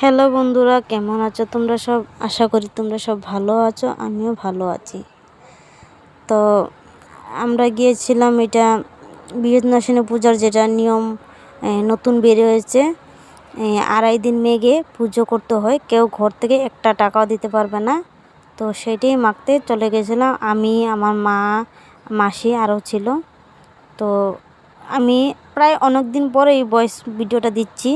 Hello বন্ধুরা, কেমন আছো তোমরা সব? আশা করি তোমরা সব ভালো আছো, আমিও ভালো আছি। তো আমরা গিয়েছিলাম, এটা বৃহস্পতি পূজার যেটা নিয়ম নতুন বের হয়েছে, 2.5 দিন মেঘে পুজো করতে হয়, কেউ ঘর থেকে একটা টাকাও দিতে পারবে না। তো সেটাই মাখতে চলে গেছিলাম আমি, আমার মা, মাসি আরও ছিল। তো আমি প্রায় অনেক দিন পরে এই ভয়েস ভিডিওটা দিচ্ছি।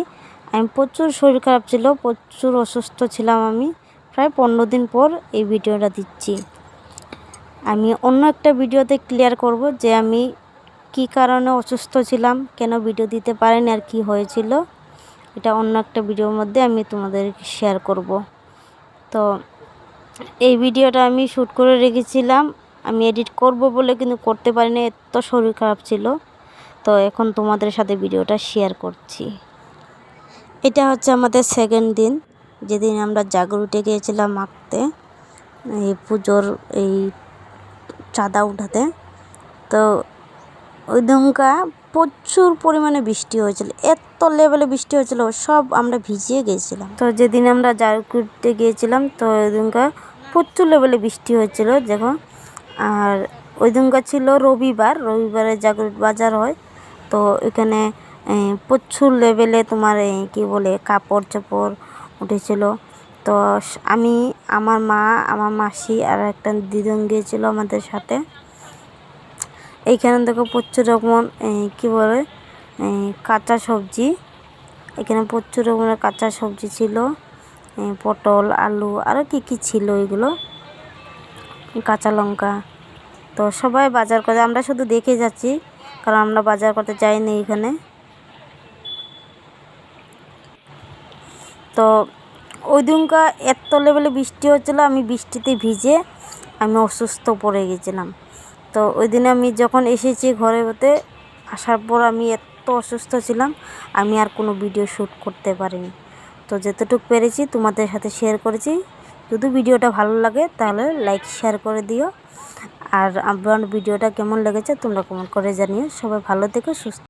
আমি প্রচুর শরীর খারাপ ছিল, প্রচুর অসুস্থ ছিলাম। আমি প্রায় 15 দিন পর এই ভিডিওটা দিচ্ছি। আমি অন্য একটা ভিডিওতে ক্লিয়ার করব যে আমি কি কারণে অসুস্থ ছিলাম, কেন ভিডিও দিতে পারিনি আর কি হয়েছিল। এটা অন্য একটা ভিডিওর মধ্যে আমি তোমাদেরকে শেয়ার করব। তো এই ভিডিওটা আমি শ্যুট করে রেখেছিলাম, আমি এডিট করব বলে কিন্তু করতে পারিনি, এত শরীর খারাপ ছিল। তো এখন তোমাদের সাথে ভিডিওটা শেয়ার করছি। এটা হচ্ছে আমাদের সেকেন্ড দিন, যেদিন আমরা জাগরুটে গিয়েছিলাম মাখতে, এই পুজোর এই চাঁদা উঠাতে। তো ওই দিনকা প্রচুর পরিমাণে বৃষ্টি হয়েছিল, এত লেভেলে বৃষ্টি হয়েছিল, সব আমরা ভিজিয়ে গিয়েছিলাম। তো যেদিন আমরা জাগরুটে গিয়েছিলাম, তো ওই দিনকা প্রচুর লেভেলে বৃষ্টি হয়েছিল দেখো। আর ওই দিনকা ছিল রবিবারে জাগরুট বাজার হয়। তো এখানে প্রচুর লেভেলে তোমার কি বলে কাপড় চোপড় উঠেছিল। তো আমি, আমার মা, আমার মাসি আর একটা দিদুন গিয়েছিল আমাদের সাথে। এইখানে দেখো প্রচুর রকম কি বলে কাঁচা সবজি, এখানে প্রচুর রকমের কাঁচা সবজি ছিল, পটল, আলু, আরও কি ছিল এগুলো, কাঁচা লঙ্কা। তো সবাই বাজার করে, আমরা শুধু দেখে যাচ্ছি, কারণ আমরা বাজার করতে যাইনি এখানে। তো ওই দিনকা এত লেভেলে বৃষ্টি হচ্ছিলো, আমি বৃষ্টিতে ভিজে আমি অসুস্থ পড়ে গেছিলাম। তো ওই দিনে আমি যখন এসেছি ঘরে হতে, আসার পর আমি এত অসুস্থ ছিলাম, আমি আর কোনো ভিডিও শ্যুট করতে পারিনি। তো যতটুকু পেরেছি তোমাদের সাথে শেয়ার করেছি। যদি ভিডিওটা ভালো লাগে তাহলে লাইক শেয়ার করে দিও। আর আমার ভিডিওটা কেমন লেগেছে তোমরা কমেন্ট করে জানিও। সবাই ভালো থেকো, সুস্থ।